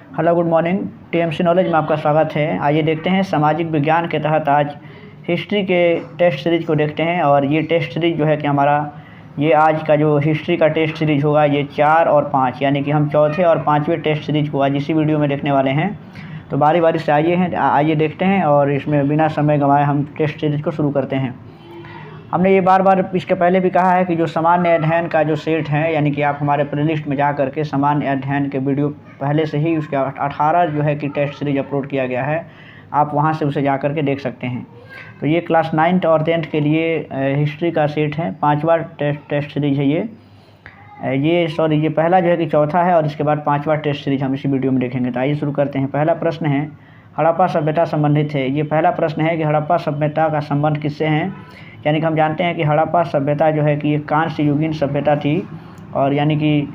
Hello good morning. TMC knowledge में आपका स्वागत है। आइए देखते हैं सामाजिक विज्ञान के तहत आज हिस्ट्री के टेस्ट सीरीज को देखते हैं। और ये टेस्ट सीरीज जो है कि हमारा ये आज का जो हिस्ट्री का टेस्ट सीरीज होगा ये 4 और 5 यानी कि हम चौथे और 5वें टेस्ट सीरीज को आज इसी वीडियो में देखने वाले हैं। तो बारी बारी से आइए देखते हैं और इसमें बिना समय गंवाए हम टेस्ट सीरीज को शुरू करते हैं। हमने ये बार बार इसके पहले भी कहा है कि जो सामान्य अध्ययन का जो सेट है यानी कि आप हमारे प्लेलिस्ट में जा करके सामान्य अध्ययन के वीडियो पहले से ही उसके 18 जो है कि टेस्ट सीरीज अपलोड किया गया है, आप वहां से उसे जा करके देख सकते हैं। तो ये क्लास 9th और 10th के लिए हिस्ट्री का सेट है, 5वां टेस्ट सीरीज है ये पहला जो है कि चौथा है और इसके बाद 5वां टेस्ट सीरीज हम इसी वीडियो में देखेंगे। तो आइए शुरू करते हैं। पहला प्रश्न है हड़प्पा सभ्यता संबंधित है। ये पहला प्रश्न है कि हड़प्पा सभ्यता का संबंध किससे है। यानी कि हम जानते हैं कि हड़प्पा सभ्यता जो है कि एक कांस्य युगीन सभ्यता थी और यानी कि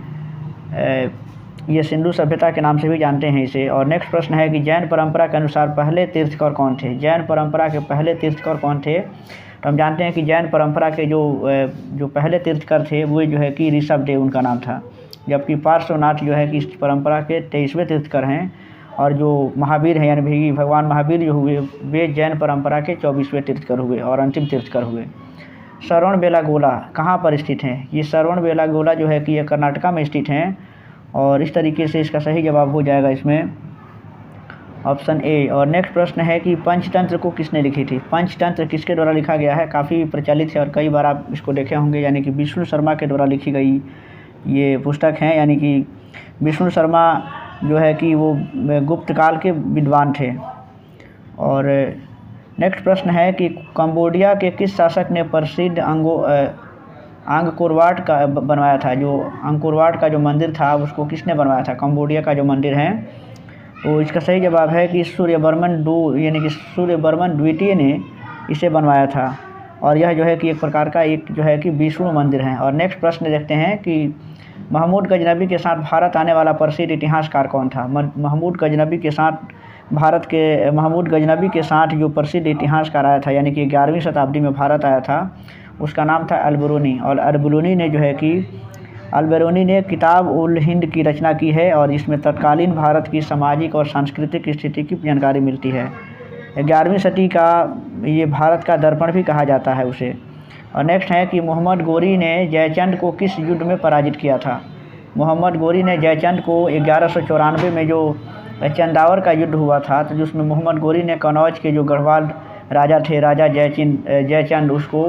ये सिंधु सभ्यता के नाम से भी जानते हैं इसे। और नेक्स्ट प्रश्न है कि जैन परंपरा के अनुसार पहले तीर्थकर कौन थे। जैन परंपरा के पहले तीर्थकर कौन थे। तो हम जानते हैं कि जैन परंपरा के जो पहले तीर्थकर थे वो जो है कि ऋषभदेव उनका नाम था, जबकि पार्श्वनाथ जो है कि इस परंपरा के 23वें तीर्थकर हैं। और जो महावीर हैं यानी भगवान महावीर जो हुए वे जैन परंपरा के 24वें तीर्थकर हुए और अंतिम तीर्थकर हुए। श्रवणबेलागोला कहाँ पर स्थित है। ये श्रवणबेलागोला जो है कि ये कर्नाटका में स्थित हैं और इस तरीके से इसका सही जवाब हो जाएगा इसमें ऑप्शन ए। और नेक्स्ट प्रश्न है कि पंचतंत्र को किसने लिखी थी। पंचतंत्र किसके द्वारा लिखा गया है, काफ़ी प्रचलित है और कई बार आप इसको देखे होंगे। यानी कि विष्णु शर्मा के द्वारा लिखी गई ये पुस्तक है। यानी कि विष्णु शर्मा जो है कि वो गुप्त काल के विद्वान थे। और नेक्स्ट प्रश्न है कि कंबोडिया के किस शासक ने प्रसिद्ध अंगकोर वाट का बनवाया था। जो अंगकोर वाट का जो मंदिर था उसको किसने बनवाया था, कंबोडिया का जो मंदिर है। तो इसका सही जवाब है कि सूर्यवर्मन द्वितीय ने इसे बनवाया था। और यह जो है कि एक प्रकार का एक जो है कि विष्णु मंदिर है। और नेक्स्ट प्रश्न देखते हैं कि महमूद गजनबी के साथ भारत आने वाला प्रसिद्ध इतिहासकार कौन था। महमूद गजनबी के साथ जो प्रसिद्ध इतिहासकार आया था यानी कि 11वीं शताब्दी में भारत आया था, उसका नाम था अल-बिरूनी। और अल-बिरूनी ने किताब उल हिंद की रचना की है और इसमें तत्कालीन भारत की सामाजिक और सांस्कृतिक स्थिति की जानकारी मिलती है। 11वीं सदी का ये भारत का दर्पण भी कहा जाता है उसे। और नेक्स्ट है कि मोहम्मद गोरी ने जयचंद को किस युद्ध में पराजित किया था। मोहम्मद गोरी ने जयचंद को 1194 में जो चंदावर का युद्ध हुआ था, तो जिसमें मोहम्मद गोरी ने कनौज के जो गढ़वाल राजा थे, राजा जयचंद, उसको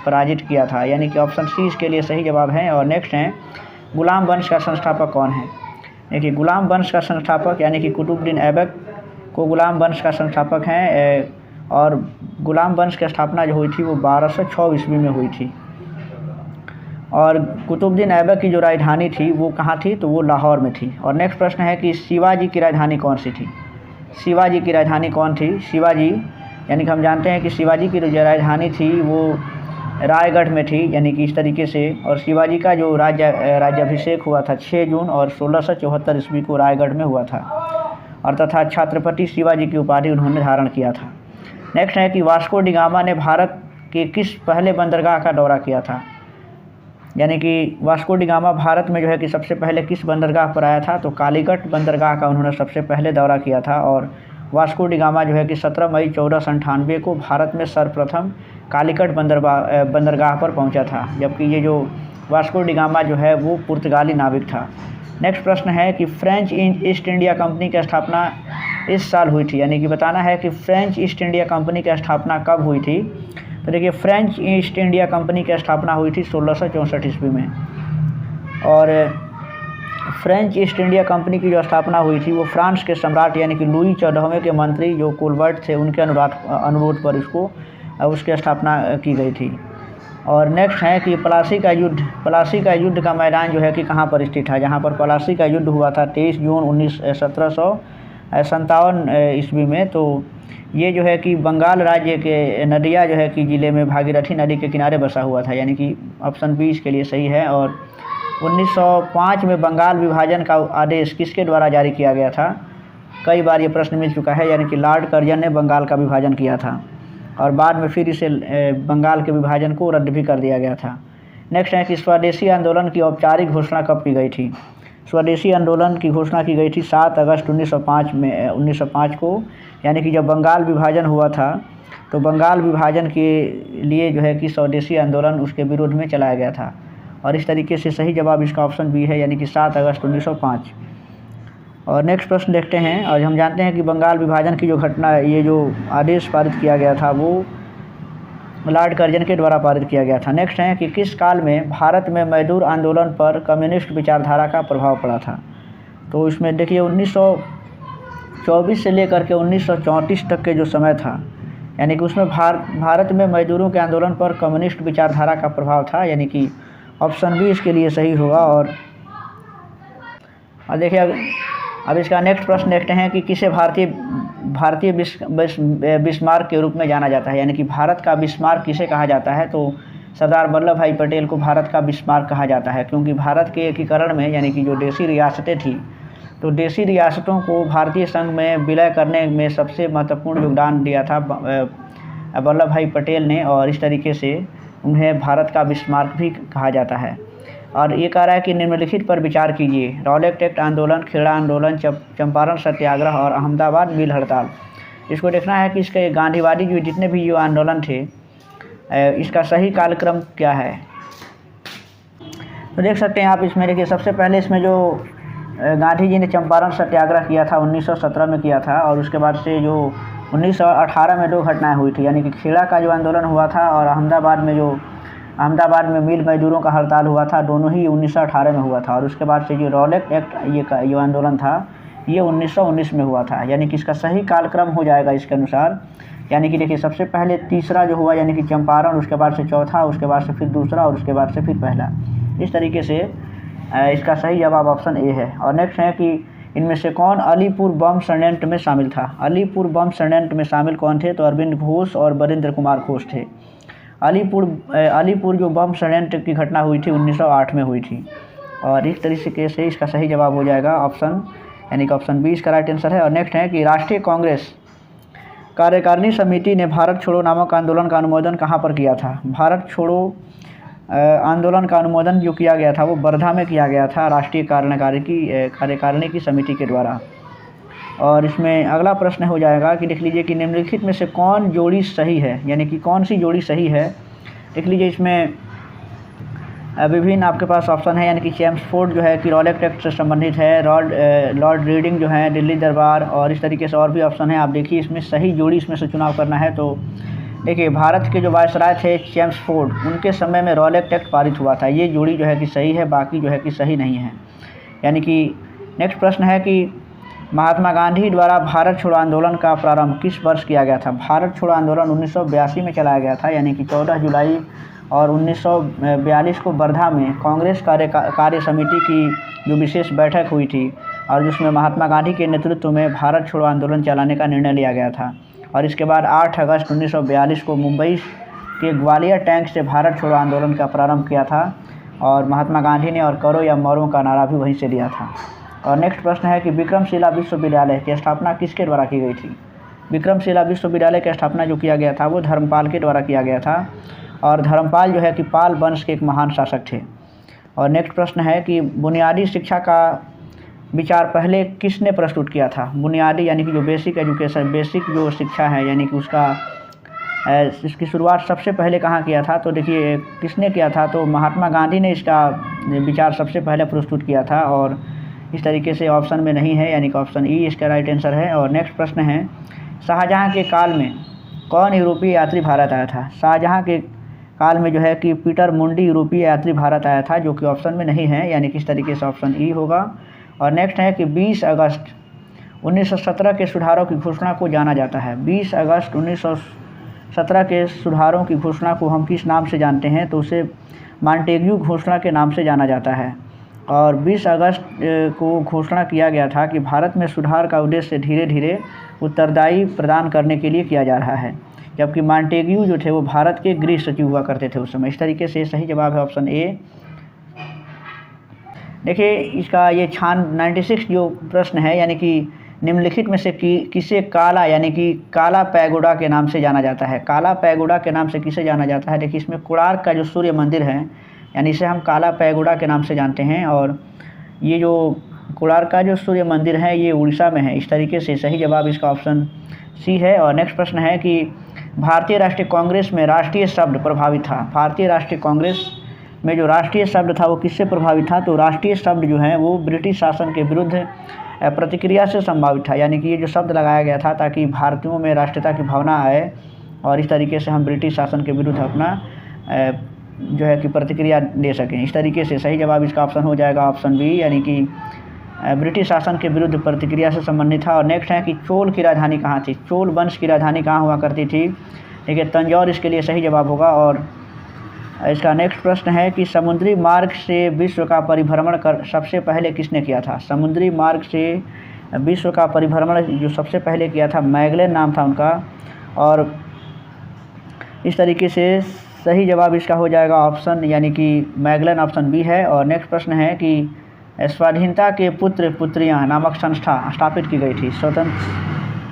पराजित किया था। यानी कि ऑप्शन सी इसके लिए सही जवाब है। और नेक्स्ट है गुलाम वंश का संस्थापक कौन है। देखिए गुलाम वंश का संस्थापक यानी कि कुतुबुद्दीन ऐबक को गुलाम वंश का संस्थापक हैं। और गुलाम वंश की स्थापना जो हुई थी वो 1206 ईस्वी में हुई थी। और कुतुबुद्दीन ऐबक की जो राजधानी थी वो कहाँ थी, तो वो लाहौर में थी। और नेक्स्ट प्रश्न है कि शिवाजी की राजधानी कौन सी थी। शिवाजी की राजधानी कौन थी। शिवाजी यानी कि हम जानते हैं कि शिवाजी की जो राजधानी थी वो रायगढ़ में थी, यानी कि इस तरीके से। और शिवाजी का जो राज्याभिषेक हुआ था 6 जून और 1674 ईस्वी को रायगढ़ में हुआ था। और तथा छत्रपति शिवाजी की उपाधि उन्होंने धारण किया था। नेक्स्ट है कि वास्को डी गामा ने भारत के किस पहले बंदरगाह का दौरा किया था। यानी कि वास्को डी गामा भारत में जो है कि सबसे पहले किस बंदरगाह पर आया था, तो कालीकट बंदरगाह का उन्होंने सबसे पहले दौरा किया था। और वास्को डी गामा जो है कि 17 मई 1498 को भारत में सर्वप्रथम कालीकट बंदरगाह पर पहुंचा था, जबकि ये जो वास्को डी गामा जो है वो पुर्तगाली नाविक था। नेक्स्ट प्रश्न है कि फ्रेंच ईस्ट इंडिया कंपनी की स्थापना इस साल हुई थी। यानी कि बताना है कि फ्रेंच ईस्ट इंडिया कंपनी की स्थापना कब हुई थी। तो देखिए फ्रेंच ईस्ट इंडिया कंपनी की स्थापना हुई थी 1664 ईस्वी में। और फ्रेंच ईस्ट इंडिया कंपनी की जो स्थापना हुई थी वो फ्रांस के सम्राट यानी कि लुई 14वें के मंत्री जो कोलबर्ट थे उनके अनुरोध पर उसकी स्थापना की गई थी। और नेक्स्ट है कि प्लासी का युद्ध का मैदान जो है कि कहाँ पर स्थित है। जहाँ पर प्लासी का युद्ध हुआ था 23 जून 1757 ईस्वी में। तो ये जो है कि बंगाल राज्य के नदिया जो है कि ज़िले में भागीरथी नदी के किनारे बसा हुआ था। यानी कि ऑप्शन बी इसके लिए सही है। और 1905 में बंगाल विभाजन का आदेश किसके द्वारा जारी किया गया था। कई बार ये प्रश्न मिल चुका है। यानी कि लॉर्ड कर्जन ने बंगाल का विभाजन किया था और बाद में फिर इसे बंगाल के विभाजन को रद्द भी कर दिया गया था। नेक्स्ट है कि स्वदेशी आंदोलन की औपचारिक घोषणा कब की गई थी। स्वदेशी आंदोलन की घोषणा की गई थी 7 अगस्त 1905 को, यानी कि जब बंगाल विभाजन हुआ था तो बंगाल विभाजन के लिए जो है कि स्वदेशी आंदोलन उसके विरोध में चलाया गया था। और इस तरीके से सही जवाब इसका ऑप्शन बी है, यानी कि 7 अगस्त 1905। और नेक्स्ट प्रश्न देखते हैं। और हम जानते हैं कि बंगाल विभाजन की जो घटना, ये जो आदेश पारित किया गया था वो लॉर्ड कर्जन के द्वारा पारित किया गया था। नेक्स्ट है कि किस काल में भारत में मजदूर आंदोलन पर कम्युनिस्ट विचारधारा का प्रभाव पड़ा था। तो इसमें देखिए 1924 से लेकर के 1934 तक के जो समय था, यानी कि उसमें भारत में मजदूरों के आंदोलन पर कम्युनिस्ट विचारधारा का प्रभाव था, यानी कि ऑप्शन बी इसके लिए सही होगा। और देखिए अब इसका नेक्स्ट प्रश्न देखते हैं कि किसे भारतीय बिस्मार्क के रूप में जाना जाता है, यानी कि भारत का बिस्मार्क किसे कहा जाता है। तो सरदार वल्लभ भाई पटेल को भारत का बिस्मार्क कहा जाता है, क्योंकि भारत के एकीकरण में, यानी कि जो देशी रियासतें थी, तो देशी रियासतों को भारतीय संघ में विलय करने में सबसे महत्वपूर्ण योगदान दिया था वल्लभ भाई पटेल ने, और इस तरीके से उन्हें भारत का बिस्मार्क भी कहा जाता है। और ये कह रहा है कि निम्नलिखित पर विचार कीजिए: रॉलेट एक्ट आंदोलन, खेड़ा आंदोलन, चंपारण सत्याग्रह और अहमदाबाद मिल हड़ताल। इसको देखना है कि इसके गांधीवादी जो जितने भी जो आंदोलन थे, इसका सही कालक्रम क्या है। तो देख सकते हैं आप इसमें, देखिए सबसे पहले इसमें जो गांधी जी ने चंपारण सत्याग्रह किया था 1917 में किया था, और उसके बाद से जो 1918 में 2 घटनाएँ हुई थी, यानी कि खेड़ा का जो आंदोलन हुआ था और अहमदाबाद में मिल मजदूरों का हड़ताल हुआ था, दोनों ही 1918 में हुआ था। और उसके बाद से जो रॉलेट एक्ट ये आंदोलन था, ये 1919 में हुआ था, यानी कि इसका सही कालक्रम हो जाएगा इसके अनुसार। यानी कि देखिए सबसे पहले तीसरा जो हुआ, यानी कि चंपारण, उसके बाद से चौथा, उसके बाद से फिर दूसरा, और उसके बाद से फिर पहला। इस तरीके से इसका सही जवाब ऑप्शन ए है। और नेक्स्ट है कि इनमें से कौन अलीपुर बम षड्यंत्र में शामिल था। अलीपुर बम षड्यंत्र में शामिल कौन थे। तो अरविंद घोष और बरिंद्र कुमार घोष थे। अलीपुर जो बम षड्यंत्र की घटना हुई थी 1908 में हुई थी। और इस तरीके से इसका सही जवाब हो जाएगा ऑप्शन, यानी कि ऑप्शन बी इसका राइट आंसर है। और नेक्स्ट है कि राष्ट्रीय कांग्रेस कार्यकारिणी समिति ने भारत छोड़ो नामक आंदोलन का अनुमोदन कहाँ पर किया था। भारत छोड़ो आंदोलन का अनुमोदन जो किया गया था वो वर्धा में किया गया था, राष्ट्रीय कार्यकारिणी की समिति के द्वारा। और इसमें अगला प्रश्न हो जाएगा कि देख लीजिए कि निम्नलिखित में से कौन जोड़ी सही है, यानी कि कौन सी जोड़ी सही है। देख लीजिए इसमें विभिन्न आपके पास ऑप्शन है, यानी कि चेम्सफोर्ड जो है कि रॉलेट एक्ट से संबंधित है, लॉर्ड रीडिंग जो है दिल्ली दरबार, और इस तरीके से और भी ऑप्शन है। आप देखिए इसमें सही जोड़ी इसमें से चुनाव करना है। तो देखिए भारत के जो वायसराय थे चेम्सफोर्ड, उनके समय में रॉलेट एक्ट पारित हुआ था। ये जोड़ी जो है कि सही है, बाकी जो है कि सही नहीं है। यानी कि नेक्स्ट प्रश्न है कि महात्मा गांधी द्वारा भारत छोड़ो आंदोलन का प्रारंभ किस वर्ष किया गया था। भारत छोड़ो आंदोलन 1982 में चलाया गया था, यानी कि 14 जुलाई और 1942 को वर्धा में कांग्रेस कार्य समिति की जो विशेष बैठक हुई थी, और जिसमें महात्मा गांधी के नेतृत्व में भारत छोड़ो आंदोलन चलाने का निर्णय लिया गया था। और इसके बाद 8 अगस्त 1942 को मुंबई के ग्वालियर टैंक से भारत छोड़ो आंदोलन का प्रारंभ किया था, और महात्मा गांधी ने और करो या मरो का नारा भी वहीं से दिया था। और नेक्स्ट प्रश्न है कि विक्रमशिला विश्वविद्यालय की स्थापना किसके द्वारा की गई थी। विक्रमशिला विश्वविद्यालय की स्थापना जो किया गया था वो धर्मपाल के द्वारा किया गया था, और धर्मपाल जो है कि पाल वंश के एक महान शासक थे। और नेक्स्ट प्रश्न है कि बुनियादी शिक्षा का विचार पहले किसने प्रस्तुत किया था। बुनियादी यानी कि जो बेसिक एजुकेशन, बेसिक जो शिक्षा है, यानी कि इसकी शुरुआत सबसे पहले कहाँ किया था। तो देखिए किसने किया था, तो महात्मा गांधी ने इसका विचार सबसे पहले प्रस्तुत किया था, और इस तरीके से ऑप्शन में नहीं है, यानी कि ऑप्शन ई इसका राइट आंसर है। और नेक्स्ट प्रश्न है शाहजहाँ के काल में कौन यूरोपीय यात्री भारत आया था। शाहजहाँ के काल में जो है कि पीटर मुंडी यूरोपीय यात्री भारत आया था, जो कि ऑप्शन में नहीं है, यानी कि इस तरीके से ऑप्शन ई होगा। और नेक्स्ट है कि 20 अगस्त 1917 के सुधारों की घोषणा को जाना जाता है। 20 अगस्त 1917 के सुधारों की घोषणा को हम किस नाम से जानते हैं, तो उसे मॉन्टेग्यू घोषणा के नाम से जाना जाता है। और 20 अगस्त को घोषणा किया गया था कि भारत में सुधार का उद्देश्य धीरे धीरे उत्तरदायी प्रदान करने के लिए किया जा रहा है, जबकि मॉन्टेग्यू जो थे वो भारत के गृह सचिव हुआ करते थे उस समय। इस तरीके से सही जवाब है ऑप्शन ए। देखिए इसका ये 96 जो प्रश्न है, यानी कि निम्नलिखित में से किसे काला, यानी कि काला पैगोडा के नाम से जाना जाता है। काला पैगोडा के नाम से किसे जाना जाता है। देखिए इसमें कोणार्क का जो सूर्य मंदिर है, यानी इसे हम काला पैगोडा के नाम से जानते हैं। और ये जो कोणार्क का जो सूर्य मंदिर है ये उड़ीसा में है। इस तरीके से सही जवाब इसका ऑप्शन सी है। और नेक्स्ट प्रश्न है कि भारतीय राष्ट्रीय कांग्रेस में राष्ट्रीय शब्द प्रभावित था। भारतीय राष्ट्रीय कांग्रेस में जो राष्ट्रीय शब्द था वो किससे प्रभावित था? तो राष्ट्रीय शब्द जो है वो ब्रिटिश शासन के विरुद्ध प्रतिक्रिया से संभावित था। यानी कि ये जो शब्द लगाया गया था ताकि भारतीयों में राष्ट्रीयता की भावना आए और इस तरीके से हम ब्रिटिश शासन के विरुद्ध अपना जो है कि प्रतिक्रिया दे सकें। इस तरीके से सही जवाब इसका ऑप्शन हो जाएगा ऑप्शन बी, यानी कि ब्रिटिश शासन के विरुद्ध प्रतिक्रिया से संबंधित था। और नेक्स्ट है कि चोल की राजधानी कहाँ थी? चोल वंश की राजधानी कहाँ हुआ करती थी? देखिए तंजौर इसके लिए सही जवाब होगा। और इसका नेक्स्ट प्रश्न है कि समुद्री मार्ग से विश्व का परिभ्रमण कर सबसे पहले किसने किया था? समुद्री मार्ग से विश्व का परिभ्रमण जो सबसे पहले किया था मैगेलन नाम था उनका। और इस तरीके से सही जवाब इसका हो जाएगा ऑप्शन यानी कि मैगेलन ऑप्शन बी है। और नेक्स्ट प्रश्न है कि स्वाधीनता के पुत्र पुत्रियां नामक संस्था स्थापित की गई थी।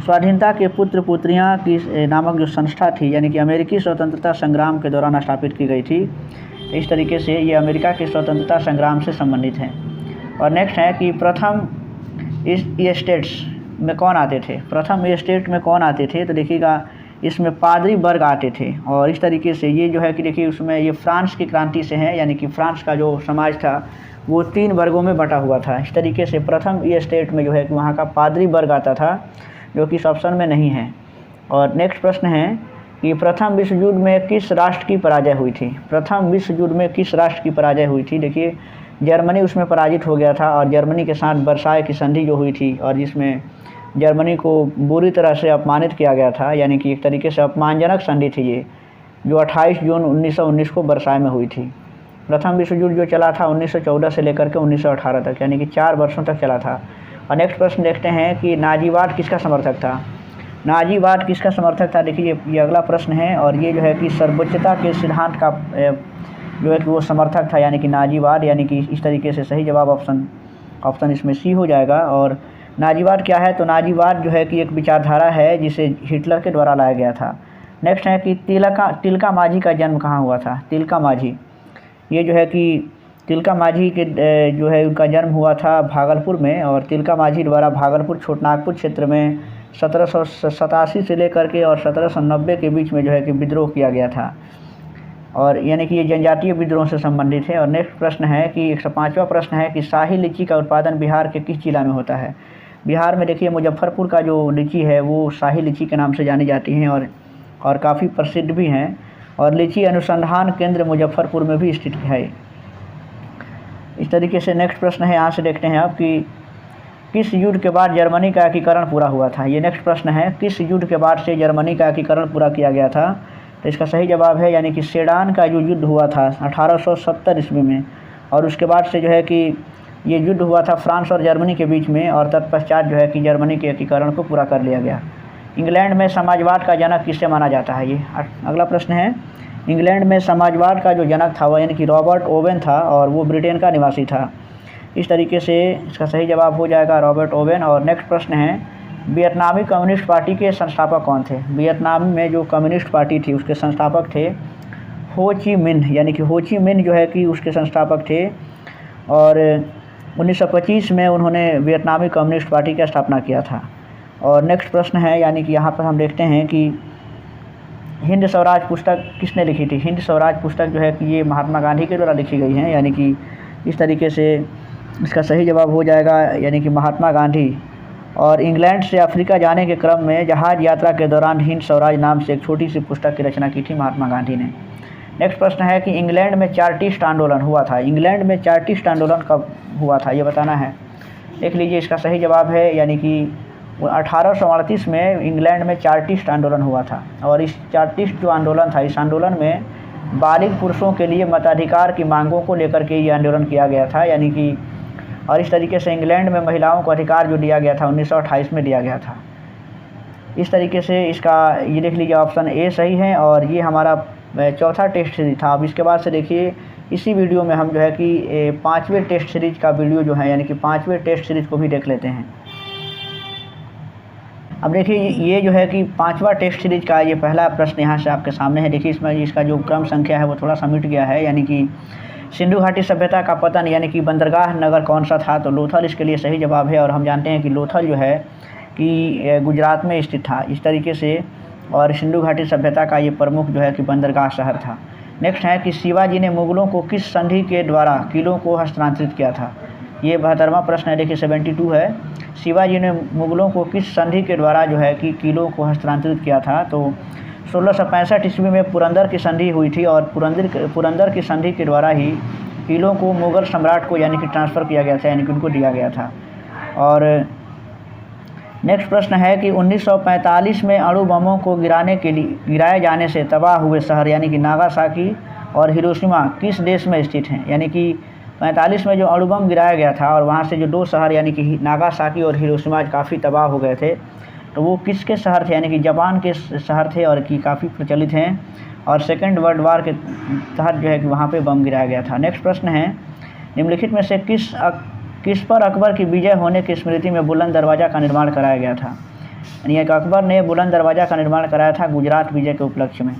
स्वाधीनता के पुत्र पुत्रियां की नामक जो संस्था थी यानी कि अमेरिकी स्वतंत्रता संग्राम के दौरान स्थापित की गई थी। इस तरीके से ये अमेरिका के स्वतंत्रता संग्राम से संबंधित है। और नेक्स्ट है कि प्रथम स्टेट्स में कौन आते थे? प्रथम स्टेट में कौन आते थे? तो देखिएगा इसमें पादरी वर्ग आते थे। और इस तरीके से ये जो है कि देखिए उसमें ये फ्रांस की क्रांति से है, यानी कि फ्रांस का जो समाज था वो 3 वर्गों में बटा हुआ था। इस तरीके से प्रथम ये स्टेट में जो है कि वहाँ का पादरी वर्ग आता था, जो कि इस ऑप्शन में नहीं है। और नेक्स्ट प्रश्न है कि प्रथम विश्व युद्ध में किस राष्ट्र की पराजय हुई थी? प्रथम विश्व युद्ध में किस राष्ट्र की पराजय हुई थी? देखिए जर्मनी उसमें पराजित हो गया था। और जर्मनी के साथ वर्साय की संधि जो हुई थी और जिसमें जर्मनी को बुरी तरह से अपमानित किया गया था, यानी कि एक तरीके से अपमानजनक संधि थी ये, जो 28 जून 1919 को वर्साय में हुई थी। प्रथम विश्व युद्ध जो चला था 1914 से लेकर के 1918 तक, यानी कि 4 वर्षों तक चला था। और नेक्स्ट प्रश्न देखते हैं कि नाजीवाद किसका समर्थक था? नाजीवाद किसका समर्थक था? देखिए ये अगला प्रश्न है। और ये जो है कि सर्वोच्चता के सिद्धांत का जो है कि वो समर्थक था, यानी कि नाजीवाद, यानी कि इस तरीके से सही जवाब ऑप्शन इसमें सी हो जाएगा। और नाजीवाद क्या है? तो नाजीवाद जो है कि एक विचारधारा है जिसे हिटलर के द्वारा लाया गया था। नेक्स्ट है कि तिलका मांझी का जन्म कहाँ हुआ था? तिलका मांझी, ये जो है कि तिलका मांझी के जो है उनका जन्म हुआ था भागलपुर में। और तिलका मांझी द्वारा भागलपुर छोटनागपुर क्षेत्र में 1787 से लेकर के और 1790 के बीच में जो है कि विद्रोह किया गया था। और यानी कि ये जनजातीय विद्रोह से संबंधित है। और नेक्स्ट प्रश्न है कि 105वां प्रश्न है कि शाही लीची का उत्पादन बिहार के किस जिला में होता है? बिहार में देखिए मुजफ्फरपुर का जो लीची है वो शाही लीची के नाम से जानी जाती हैं और काफ़ी प्रसिद्ध भी हैं। और लीची अनुसंधान केंद्र मुजफ्फरपुर में भी स्थित है। इस तरीके से नेक्स्ट प्रश्न है, यहाँ से देखते हैं आप कि किस युद्ध के बाद जर्मनी का एकीकरण पूरा हुआ था? ये नेक्स्ट प्रश्न है, किस युद्ध के बाद से जर्मनी का एकीकरण पूरा किया गया था? तो इसका सही जवाब है यानी कि सेडान का जो युद्ध हुआ था 1870 ईस्वी में। और उसके बाद से जो है कि ये युद्ध हुआ था फ्रांस और जर्मनी के बीच में। और तत्पश्चात जो है कि जर्मनी के एकीकरण को पूरा कर लिया गया। इंग्लैंड में समाजवाद का जनक किसे माना जाता है? ये अगला प्रश्न है। इंग्लैंड में समाजवाद का जो जनक था वो यानी कि रॉबर्ट ओवेन था और वो ब्रिटेन का निवासी था। इस तरीके से इसका सही जवाब हो जाएगा रॉबर्ट ओवेन। और नेक्स्ट प्रश्न है, वियतनामी कम्युनिस्ट पार्टी के संस्थापक कौन थे? वियतनाम में जो कम्युनिस्ट पार्टी थी उसके संस्थापक थे हो ची मिन्ह, यानी कि हो ची मिन्ह जो है कि उसके संस्थापक थे। और 1925 में उन्होंने वियतनामी कम्युनिस्ट पार्टी की स्थापना किया था। और नेक्स्ट प्रश्न है, यानी कि यहाँ पर हम देखते हैं कि हिंद स्वराज पुस्तक किसने लिखी थी? हिंद स्वराज पुस्तक जो है कि ये महात्मा गांधी के द्वारा लिखी गई है, यानी कि इस तरीके से इसका सही जवाब हो जाएगा यानी कि महात्मा गांधी। और इंग्लैंड से अफ्रीका जाने के क्रम में जहाज़ यात्रा के दौरान हिंद स्वराज नाम से एक छोटी सी पुस्तक की रचना की थी महात्मा गांधी ने। नेक्स्ट प्रश्न है कि इंग्लैंड में चार्टिस्ट आंदोलन हुआ था। इंग्लैंड में चार्टिस्ट आंदोलन कब हुआ था ये बताना है। देख लीजिए इसका सही जवाब है यानी कि 1838 में इंग्लैंड में चार्टिस्ट आंदोलन हुआ था। और इस चार्टिस्ट जो आंदोलन था, इस आंदोलन में बालिग पुरुषों के लिए मताधिकार की मांगों को लेकर के ये आंदोलन किया गया था, यानी कि और इस तरीके से इंग्लैंड में महिलाओं को अधिकार जो दिया गया था 1928 में दिया गया था। इस तरीके से इसका ये देख लीजिए ऑप्शन ए सही है। और ये हमारा चौथा टेस्ट सीरीज था। अब इसके बाद से देखिए इसी वीडियो में हम जो है कि 5वें टेस्ट सीरीज का वीडियो जो है यानी कि 5वें टेस्ट सीरीज को भी देख लेते हैं। अब देखिए ये जो है कि 5वां टेस्ट सीरीज का ये पहला प्रश्न यहाँ से आपके सामने है। देखिए इसमें इसका जो क्रम संख्या है वो थोड़ा सा मिट गया है, यानी कि सिंधु घाटी सभ्यता का पतन यानी कि बंदरगाह नगर कौन सा था? तो लोथल इसके लिए सही जवाब है। और हम जानते हैं कि लोथल जो है कि गुजरात में स्थित था इस तरीके से, और सिंधु घाटी सभ्यता का ये प्रमुख जो है कि बंदरगाह शहर था। नेक्स्ट है कि शिवाजी ने मुगलों को किस संधि के द्वारा किलों को हस्तांतरित किया था? ये 72वां प्रश्न है, देखिए 72 है। शिवाजी ने मुगलों को किस संधि के द्वारा जो है कि किलों को हस्तांतरित किया था? तो 1665 ईस्वी में पुरंदर की संधि हुई थी, और पुरंदर की संधि के द्वारा ही किलों को मुगल सम्राट को यानी कि ट्रांसफ़र किया गया था, यानी कि उनको दिया गया था। और नेक्स्ट प्रश्न है कि 1945 में अणु बमों को गिराए जाने से तबाह हुए शहर यानी कि नागासाकी और हिरोशिमा किस देश में स्थित हैं? यानी कि 45 में जो अणु बम गिराया गया था और वहाँ से जो 2 शहर यानी कि नागासाकी और हिरोशिमा काफ़ी तबाह हो गए थे, तो वो किसके शहर थे? यानी कि जापान के शहर थे, और कि काफ़ी प्रचलित हैं, और सेकेंड वर्ल्ड वार के तहत जो है कि वहाँ पे बम गिराया गया था। नेक्स्ट प्रश्न है, निम्नलिखित में से किस पर अकबर की विजय होने की स्मृति में बुलंद दरवाज़ा का निर्माण कराया गया था? यानी कि अकबर ने बुलंद दरवाज़ा का निर्माण कराया था गुजरात विजय के उपलक्ष्य में।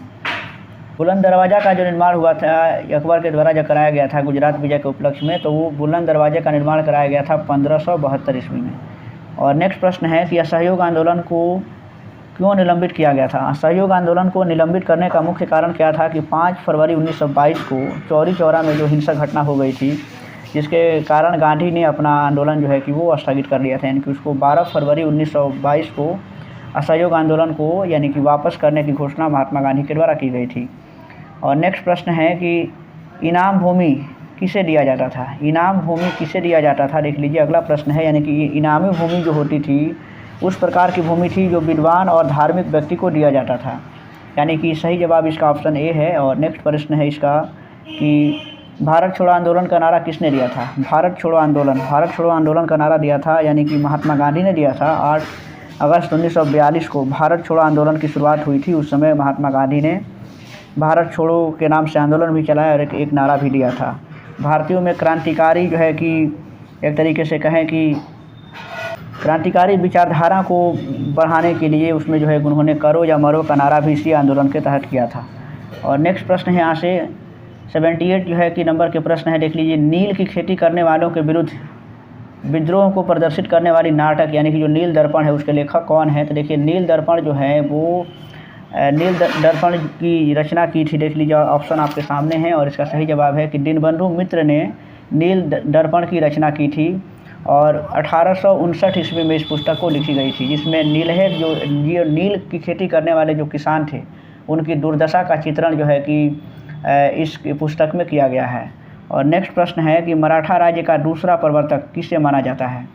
बुलंद दरवाज़ा का जो निर्माण हुआ था अकबर के द्वारा जो कराया गया था गुजरात विजय के उपलक्ष्य में, तो वो बुलंद दरवाजे का निर्माण कराया गया था 1572 ईस्वी में। और नेक्स्ट प्रश्न है कि असहयोग आंदोलन को क्यों निलंबित किया गया था? असहयोग आंदोलन को निलंबित करने का मुख्य कारण क्या था? कि 5 फरवरी 1922 को चौरी चौरा में जो हिंसक घटना हो गई थी, जिसके कारण गांधी ने अपना आंदोलन जो है कि वो स्थगित कर दिया था, यानी कि उसको 12 फरवरी 1922 को असहयोग आंदोलन को यानी कि वापस करने की घोषणा महात्मा गांधी के द्वारा की गई थी। और नेक्स्ट प्रश्न है कि इनाम भूमि किसे दिया जाता था? इनाम भूमि किसे दिया जाता था? देख लीजिए अगला प्रश्न है, यानी कि इनामी भूमि जो होती थी उस प्रकार की भूमि थी जो विद्वान और धार्मिक व्यक्ति को दिया जाता था, यानी कि सही जवाब इसका ऑप्शन ए है। और नेक्स्ट प्रश्न है इसका कि भारत छोड़ो आंदोलन का नारा किसने दिया था? भारत छोड़ो आंदोलन का नारा दिया था यानी कि महात्मा गांधी ने दिया था। 8 अगस्त 1942 को भारत छोड़ो आंदोलन की शुरुआत हुई थी। उस समय महात्मा गांधी ने भारत छोड़ो के नाम से आंदोलन भी चलाया और एक नारा भी दिया था। भारतीयों में क्रांतिकारी जो है कि एक तरीके से कहें कि क्रांतिकारी विचारधारा को बढ़ाने के लिए उसमें जो है उन्होंने करो या मरो का नारा भी इसी आंदोलन के तहत किया था। और नेक्स्ट प्रश्न है यहाँ से 78 जो है कि नंबर के प्रश्न है, देख लीजिए। नील की खेती करने वालों के विरुद्ध विद्रोह को प्रदर्शित करने वाली नाटक यानी कि जो नील दर्पण है उसके लेखक कौन है? तो देखिए नील दर्पण जो है वो नील दर्पण की रचना की थी, देख लीजिए ऑप्शन आपके सामने है। और इसका सही जवाब है कि दीनबंधु मित्र ने नील दर्पण की रचना की थी और 1859 ईस्वी में इस पुस्तक को लिखी गई थी, जिसमें नीलहेड जो नील की खेती करने वाले जो किसान थे उनकी दुर्दशा का चित्रण जो है कि इस पुस्तक में किया गया है। और नेक्स्ट प्रश्न है कि मराठा राज्य का दूसरा प्रवर्तक किसे माना जाता है?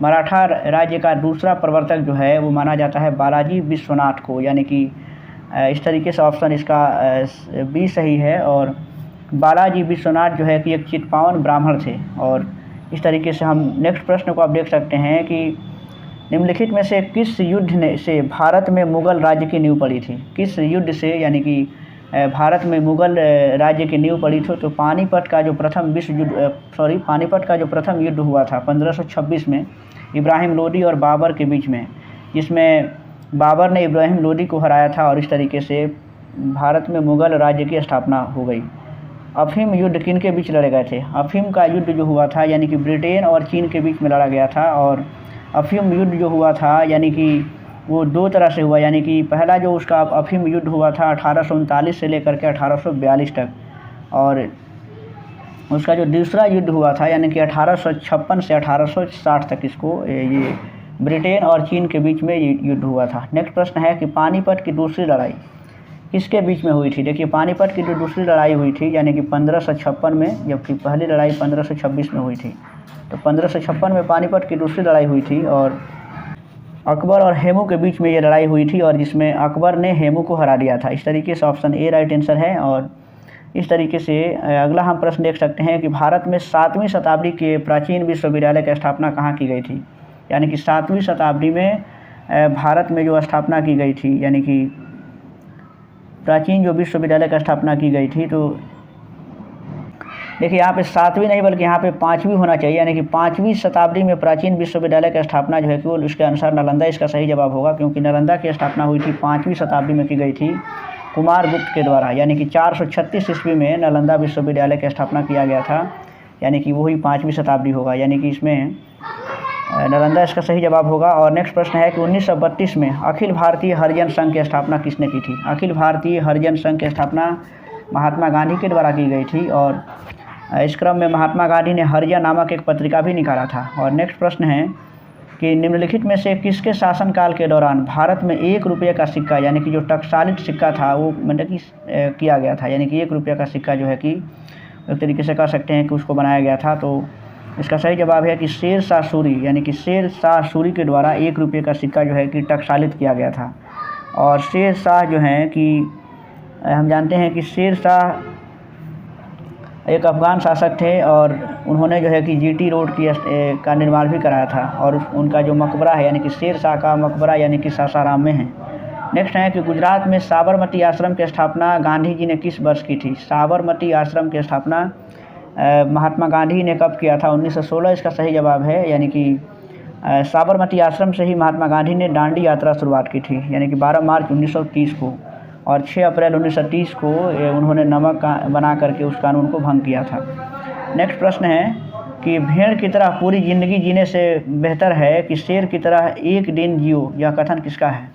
मराठा राज्य का दूसरा प्रवर्तक जो है वो माना जाता है बालाजी विश्वनाथ को, यानी कि इस तरीके से ऑप्शन इसका बी सही है। और बालाजी विश्वनाथ जो है कि एक चितपावन ब्राह्मण थे। और इस तरीके से हम नेक्स्ट प्रश्न को आप देख सकते हैं कि निम्नलिखित में से किस युद्ध से भारत में मुगल राज्य की नींव पड़ी थी? किस युद्ध से यानी कि भारत में मुगल राज्य की नींव पड़ी थी? तो पानीपत का जो प्रथम युद्ध हुआ था 1526 में इब्राहिम लोदी और बाबर के बीच में, जिसमें बाबर ने इब्राहिम लोदी को हराया था और इस तरीके से भारत में मुगल राज्य की स्थापना हो गई। अफीम युद्ध किन के बीच लड़े गए थे? अफीम का युद्ध जो हुआ था यानी कि ब्रिटेन और चीन के बीच में लड़ा गया था। और अफीम युद्ध जो हुआ था यानी कि वो 2 तरह से हुआ, यानी कि पहला जो उसका अफीम युद्ध हुआ था 1839 से लेकर के 1842 तक, और उसका जो दूसरा युद्ध हुआ था यानी कि 1856 से 1860 तक इसको ये ब्रिटेन और चीन के बीच में युद्ध हुआ था। नेक्स्ट प्रश्न है कि पानीपत की दूसरी लड़ाई किसके बीच में हुई थी? देखिए पानीपत की जो दूसरी लड़ाई हुई थी यानी कि 1556 में, जबकि पहली लड़ाई 1526 में हुई थी। तो 1556 में पानीपत की दूसरी लड़ाई हुई थी और अकबर और हेमू के बीच में ये लड़ाई हुई थी, और जिसमें अकबर ने हेमू को हरा दिया था। इस तरीके से ऑप्शन ए राइट आंसर है। और इस तरीके से अगला हम प्रश्न देख सकते हैं कि भारत में 7वीं शताब्दी के प्राचीन विश्वविद्यालय की स्थापना कहाँ की गई थी? यानी कि 7वीं शताब्दी में भारत में जो स्थापना की गई थी, यानी कि प्राचीन जो विश्वविद्यालय की स्थापना की गई थी, तो देखिए यहाँ पे 7वीं नहीं बल्कि यहाँ पे 5वीं होना चाहिए, यानी कि 5वीं शताब्दी में प्राचीन विश्वविद्यालय की स्थापना जो है कि वो उसके अनुसार नालंदा इसका सही जवाब होगा, क्योंकि नालंदा की स्थापना हुई थी 5वीं शताब्दी में की गई थी। कुमारगुप्त के द्वारा, यानी कि 436 ईस्वी में नालंदा विश्वविद्यालय की स्थापना किया गया था, यानी कि वही 5वीं शताब्दी होगा, यानी कि इसमें नालंदा इसका सही जवाब होगा। और नेक्स्ट प्रश्न है कि 1932 में अखिल भारतीय हरिजन संघ की स्थापना किसने की थी? अखिल भारतीय हरिजन संघ की स्थापना महात्मा गांधी के द्वारा की गई थी, और इस क्रम में महात्मा गांधी ने हरिजन नामक एक पत्रिका भी निकाला था। और नेक्स्ट प्रश्न है कि निम्नलिखित में से किसके शासनकाल के दौरान भारत में 1 रुपये का सिक्का, यानी कि जो टकसालित सिक्का था वो मतलब कि किया गया था, यानी कि 1 रुपये का सिक्का जो है कि एक तरीके से कह सकते हैं कि उसको बनाया गया था। तो इसका सही जवाब है कि शेर शाह सूरी, यानी कि शेर शाह सूरी के द्वारा 1 रुपये का सिक्का जो है कि टकसालित किया गया था। और शेर शाह जो हैं कि हम जानते हैं कि शेर शाह एक अफ़गान शासक थे, और उन्होंने जो है कि जीटी रोड का निर्माण भी कराया था, और उनका जो मकबरा है यानी कि शेर शाह का मकबरा यानी कि सासाराम में है। नेक्स्ट है कि गुजरात में साबरमती आश्रम की स्थापना गांधी जी ने किस वर्ष की थी? साबरमती आश्रम की स्थापना महात्मा गांधी ने कब किया था? 1916 इसका सही जवाब है, यानी कि साबरमती आश्रम से ही महात्मा गांधी ने दांडी यात्रा शुरुआत की थी, यानी कि 12 मार्च 1930 को, और 6 अप्रैल 1930 को उन्होंने नमक का बना करके उस कानून को भंग किया था। नेक्स्ट प्रश्न है कि भेड़ की तरह पूरी ज़िंदगी जीने से बेहतर है कि शेर की तरह एक दिन जियो, यह कथन किसका है?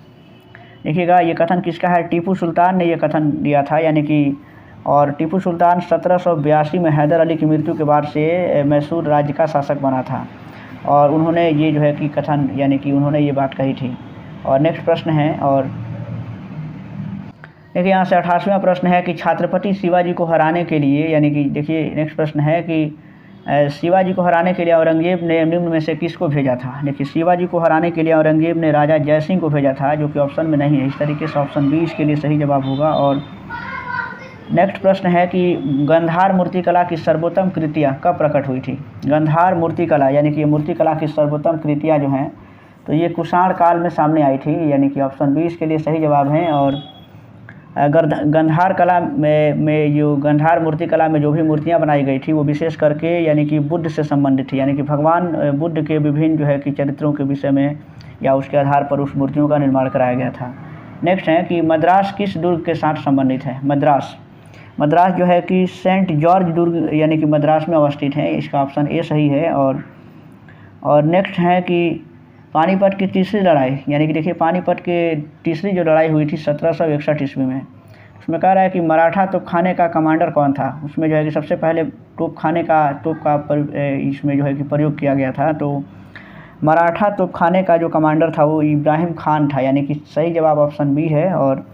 देखिएगा, ये कथन किसका है? टीपू सुल्तान ने यह कथन दिया था, यानी कि और टीपू सुल्तान 1782 में हैदर अली की मृत्यु के बाद से मैसूर राज्य का शासक बना था, और उन्होंने ये जो है कि कथन यानी कि उन्होंने ये बात कही थी। और नेक्स्ट प्रश्न है, और देखिए यहाँ से 88वां प्रश्न है कि छत्रपति शिवाजी को हराने के लिए, यानी कि देखिए नेक्स्ट प्रश्न है कि शिवाजी को हराने के लिए औरंगजेब ने निम्न में से किसको भेजा था? देखिए शिवाजी को हराने के लिए औरंगजेब ने राजा जयसिंह को भेजा था, जो कि ऑप्शन में नहीं है। इस तरीके से ऑप्शन बी इसके लिए सही जवाब होगा। और नेक्स्ट प्रश्न है कि गंधार मूर्तिकला की सर्वोत्तम कृतियाँ कब प्रकट हुई थी? गंधार मूर्तिकला यानी कि मूर्तिकला की सर्वोत्तम कृतियाँ जो हैं तो ये कुषाण काल में सामने आई थी, यानी कि ऑप्शन बी इसके लिए सही जवाब है। और अगर गंधार कला में जो गंधार मूर्तिकला में जो भी मूर्तियाँ बनाई गई थी वो विशेष करके यानी कि बुद्ध से संबंधित थी, यानी कि भगवान बुद्ध के विभिन्न जो है कि चरित्रों के विषय में या उसके आधार पर उस मूर्तियों का निर्माण कराया गया था। नेक्स्ट है कि मद्रास किस दुर्ग के साथ संबंधित है? मद्रास जो है कि सेंट जॉर्ज दुर्ग यानी कि मद्रास में अवस्थित है, इसका ऑप्शन ए सही है। और नेक्स्ट है कि पानीपत की तीसरी लड़ाई, यानी कि देखिए पानीपत के तीसरी जो लड़ाई हुई थी 1761 ईस्वी में, उसमें कह रहा है कि मराठा तोपखाने का कमांडर कौन था? उसमें जो है कि सबसे पहले तोप का इसमें जो है कि प्रयोग किया गया था। तो मराठा तोपखाने का जो कमांडर था वो इब्राहिम खान था, यानी कि सही जवाब ऑप्शन बी है। और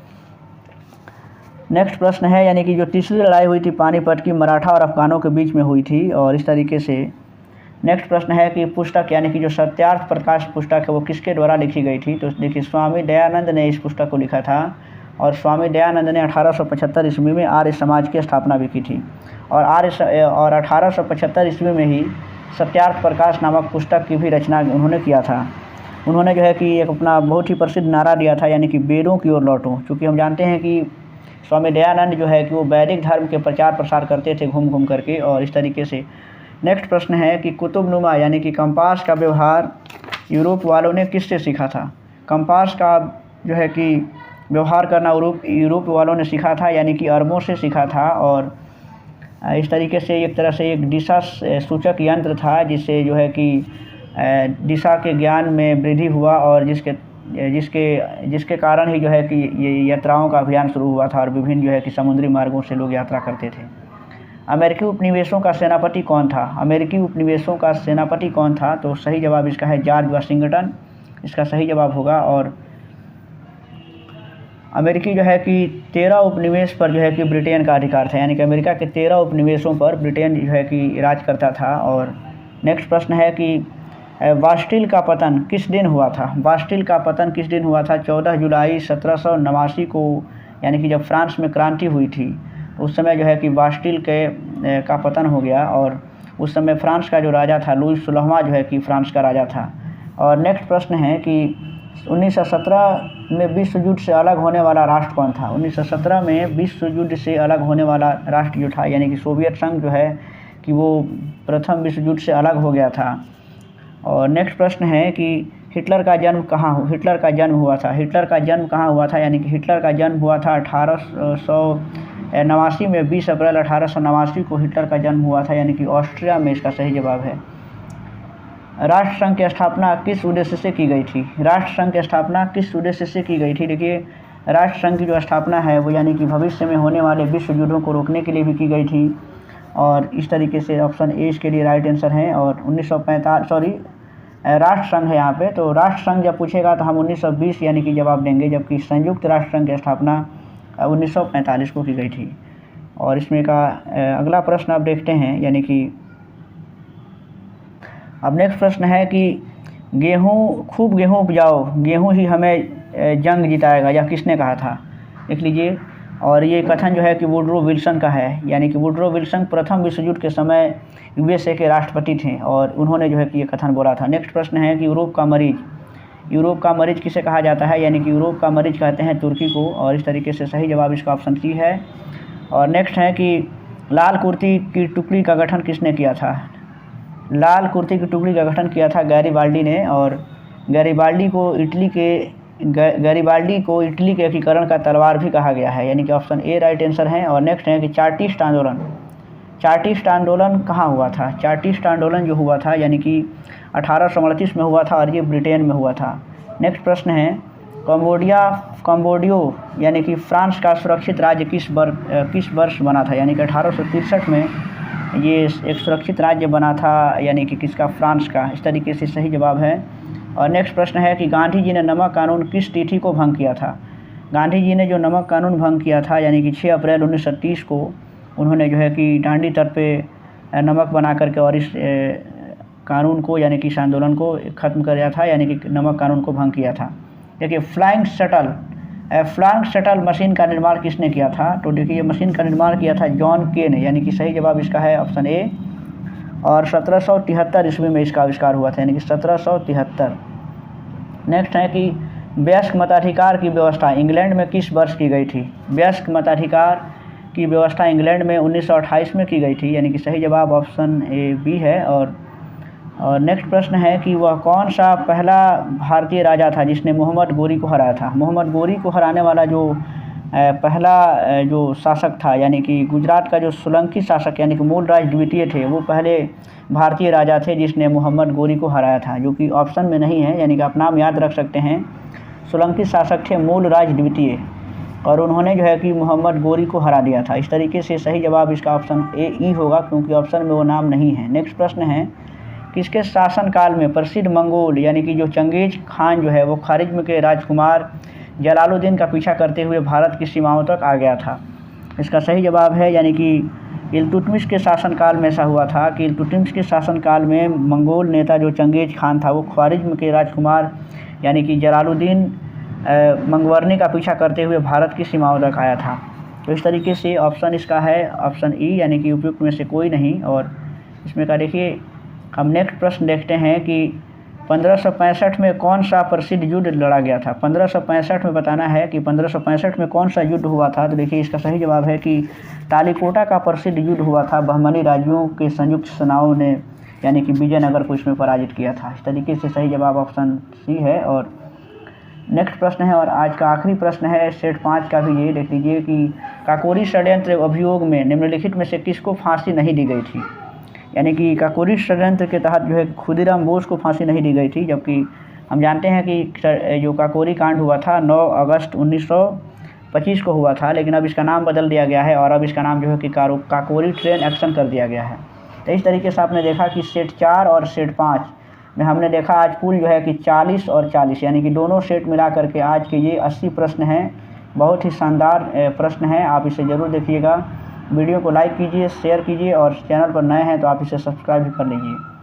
नेक्स्ट प्रश्न है, यानी कि जो तीसरी लड़ाई हुई थी पानीपत की मराठा और अफगानों के बीच में हुई थी, और इस तरीके से नेक्स्ट प्रश्न है कि पुस्तक यानी कि जो सत्यार्थ प्रकाश पुस्तक है वो किसके द्वारा लिखी गई थी? तो देखिए स्वामी दयानंद ने इस पुस्तक को लिखा था, और स्वामी दयानंद ने 1875 ईस्वी में आर्य समाज की स्थापना भी की थी, और 1875 ईस्वी में ही सत्यार्थ प्रकाश नामक पुस्तक की भी रचना उन्होंने किया था। उन्होंने जो है कि एक अपना बहुत ही प्रसिद्ध नारा दिया था, यानी कि वेदों की ओर लौटो, क्योंकि हम जानते हैं कि स्वामी दयानंद जो है कि वो वैदिक धर्म के प्रचार प्रसार करते थे घूम घूम करके, और इस तरीके से। नेक्स्ट प्रश्न है कि कुतुबनुमा यानी कि कंपास का व्यवहार यूरोप वालों ने किससे सीखा था? कंपास का जो है कि व्यवहार करना यूरोप वालों ने सीखा था, यानी कि अरबों से सीखा था। और इस तरीके से एक तरह से एक दिशा सूचक यंत्र था, जिससे जो है कि दिशा के ज्ञान में वृद्धि हुआ, और जिसके कारण ही जो है कि ये यात्राओं का अभियान शुरू हुआ था, और विभिन्न जो है कि समुद्री मार्गों से लोग यात्रा करते थे। अमेरिकी उपनिवेशों का सेनापति कौन था? अमेरिकी उपनिवेशों का सेनापति कौन था? तो सही जवाब इसका है जॉर्ज वाशिंगटन, इसका सही जवाब होगा। और अमेरिकी जो है कि 13 उपनिवेश पर जो है कि ब्रिटेन का अधिकार था, यानी कि अमेरिका के 13 उपनिवेशों पर ब्रिटेन जो है कि राज करता था। और नेक्स्ट प्रश्न है कि बास्टिल का पतन किस दिन हुआ था? बास्टिल का पतन किस दिन हुआ था? 14 जुलाई 1789 को, यानी कि जब फ्रांस में क्रांति हुई थी उस समय जो है कि बास्टिल का पतन हो गया, और उस समय फ्रांस का जो राजा था लुई 16वां जो है कि फ्रांस का राजा था। और नेक्स्ट प्रश्न है कि 1917 में विश्व युद्ध से अलग होने वाला राष्ट्र कौन था? 1917 में विश्व युद्ध से अलग होने वाला राष्ट्र जो था, यानी कि सोवियत संघ जो है कि वो प्रथम विश्व युद्ध से अलग हो गया था। और नेक्स्ट प्रश्न है कि हिटलर का जन्म हिटलर का जन्म हुआ था? हिटलर का जन्म कहाँ हुआ था? यानी कि हिटलर का जन्म हुआ था 1889 में। 20 अप्रैल 1889 को हिटलर का जन्म हुआ था, यानी कि ऑस्ट्रिया में इसका सही जवाब है। राष्ट्रसंघ की स्थापना किस उद्देश्य से की गई थी? राष्ट्रसंघ की स्थापना किस उद्देश्य से की गई थी? देखिए, राष्ट्रसंघ की जो स्थापना है वो यानी कि भविष्य में होने वाले विश्व युद्धों को रोकने के लिए भी की गई थी। और इस तरीके से ऑप्शन ए इसके लिए राइट आंसर है। और 1945 राष्ट्रसंघ है यहाँ पे, तो राष्ट्रसंघ जब पूछेगा तो हम 1920 यानी कि जवाब देंगे, जबकि संयुक्त राष्ट्रसंघ की स्थापना 1945 को की गई थी। और इसमें का अगला प्रश्न आप देखते हैं, यानी कि अब नेक्स्ट प्रश्न है कि खूब गेहूँ उपजाओ, गेहूँ ही हमें जंग जिताएगा, यह किसने कहा था? देख लीजिए। और ये कथन जो है कि वुडरो विल्सन का है, यानी कि वुडरो विल्सन प्रथम विश्व युद्ध के समय यूएसए के राष्ट्रपति थे और उन्होंने जो है कि ये कथन बोला था। नेक्स्ट प्रश्न है कि यूरोप का मरीज किसे कहा जाता है? यानी कि यूरोप का मरीज कहते हैं तुर्की को। और इस तरीके से सही जवाब इसका ऑप्शन सी है। और नेक्स्ट है कि लाल कुर्ती की टुकड़ी का गठन किसने किया था? लाल कुर्ती की टुकड़ी का गठन किया था गैरीबाल्डी ने। और गैरीबाल्डी को इटली के एकीकरण का तलवार भी कहा गया है, यानी कि ऑप्शन ए राइट आंसर है। और नेक्स्ट है कि चार्टिस्ट आंदोलन कहाँ हुआ था? चार्टिस्ट आंदोलन जो हुआ था यानी कि 1838 में हुआ था और ये ब्रिटेन में हुआ था। नेक्स्ट प्रश्न है कंबोडियो यानी कि फ्रांस का सुरक्षित राज्य किस वर्ष बना था? यानी कि 1863 में ये एक सुरक्षित राज्य बना था, यानी कि किसका? फ्रांस का। इस तरीके से सही जवाब है। और नेक्स्ट प्रश्न है कि गांधी जी ने नमक कानून किस तिथि को भंग किया था? गांधी जी ने जो नमक कानून भंग किया था यानी कि 6 अप्रैल 1930 को उन्होंने जो है कि डांडी तट पे नमक बना करके और इस कानून को यानी कि इस आंदोलन को ख़त्म कर दिया था, यानी कि नमक कानून को भंग किया था। देखिए, फ्लाइंग शटल मशीन का निर्माण किसने किया था? तो देखिए, ये मशीन का निर्माण किया था जॉन के ने, यानी कि सही जवाब इसका है ऑप्शन ए। और 1773 ईस्वी में इसका आविष्कार हुआ था, यानी कि 1773। नेक्स्ट है कि वयस्क मताधिकार की व्यवस्था इंग्लैंड में किस वर्ष की गई थी? वयस्क मताधिकार की व्यवस्था इंग्लैंड में 1928 में की गई थी, यानी कि सही जवाब ऑप्शन ए बी है। और नेक्स्ट प्रश्न है कि वह कौन सा पहला भारतीय राजा था जिसने मोहम्मद गोरी को हराया था? मोहम्मद गोरी को हराने वाला जो पहला जो शासक था, यानी कि गुजरात का जो सोलंकी शासक यानी कि मूलराज द्वितीय थे, वो पहले भारतीय राजा थे जिसने मोहम्मद गोरी को हराया था, जो कि ऑप्शन में नहीं है, यानी कि आप नाम याद रख सकते हैं। सोलंकी शासक थे मूलराज द्वितीय और उन्होंने जो है कि मोहम्मद गोरी को हरा दिया था। इस तरीके से सही जवाब इसका ऑप्शन ए ई होगा, क्योंकि ऑप्शन में वो नाम नहीं है। नेक्स्ट प्रश्न है किसके शासनकाल में प्रसिद्ध मंगोल यानी कि जो चंगेज खान जो है वो खारिज्म के राजकुमार जलालुद्दीन का पीछा करते हुए भारत की सीमाओं तक आ गया था? इसका सही जवाब है, यानी कि इल्तुतमिश के शासनकाल में ऐसा हुआ था कि इल्तुतमिश के शासनकाल में मंगोल नेता जो चंगेज खान था वो ख्वारिज्म के राजकुमार यानी कि जलालुद्दीन मंगवर्नी का पीछा करते हुए भारत की सीमाओं तक आया था। तो इस तरीके से ऑप्शन इसका है ऑप्शन ई, यानी कि उपयुक्त में से कोई नहीं। और इसमें का देखिए, हम नेक्स्ट प्रश्न देखते हैं कि 1565 में कौन सा प्रसिद्ध युद्ध लड़ा गया था? 1565 में बताना है कि 1565 में कौन सा युद्ध हुआ था। तो देखिए, इसका सही जवाब है कि तालीकोटा का प्रसिद्ध युद्ध हुआ था। बहमनी राज्यों के संयुक्त सेनाओं ने यानी कि विजयनगर को इसमें पराजित किया था। इस तरीके से सही जवाब ऑप्शन सी है। और नेक्स्ट प्रश्न है और आज का आखिरी प्रश्न है सेट 5 का भी, ये देख लीजिए कि काकोरी षड्यंत्र अभियोग में निम्नलिखित में से किसको फांसी नहीं दी गई थी? यानी कि काकोरी षड्यंत्र के तहत जो है खुदीराम बोस को फांसी नहीं दी गई थी, जबकि हम जानते हैं कि जो काकोरी कांड हुआ था 9 अगस्त 1925 को हुआ था, लेकिन अब इसका नाम बदल दिया गया है और अब इसका नाम जो है कि काकोरी ट्रेन एक्शन कर दिया गया है। तो इस तरीके से आपने देखा कि सेट 4 और सेट 5 में हमने देखा आज कुल जो है कि 40 और 40 यानी कि दोनों सेट मिला करके आज के ये 80 प्रश्न हैं। बहुत ही शानदार प्रश्न हैं, आप इसे ज़रूर देखिएगा। वीडियो को लाइक कीजिए, शेयर कीजिए और चैनल पर नए हैं तो आप इसे सब्सक्राइब भी कर लीजिए।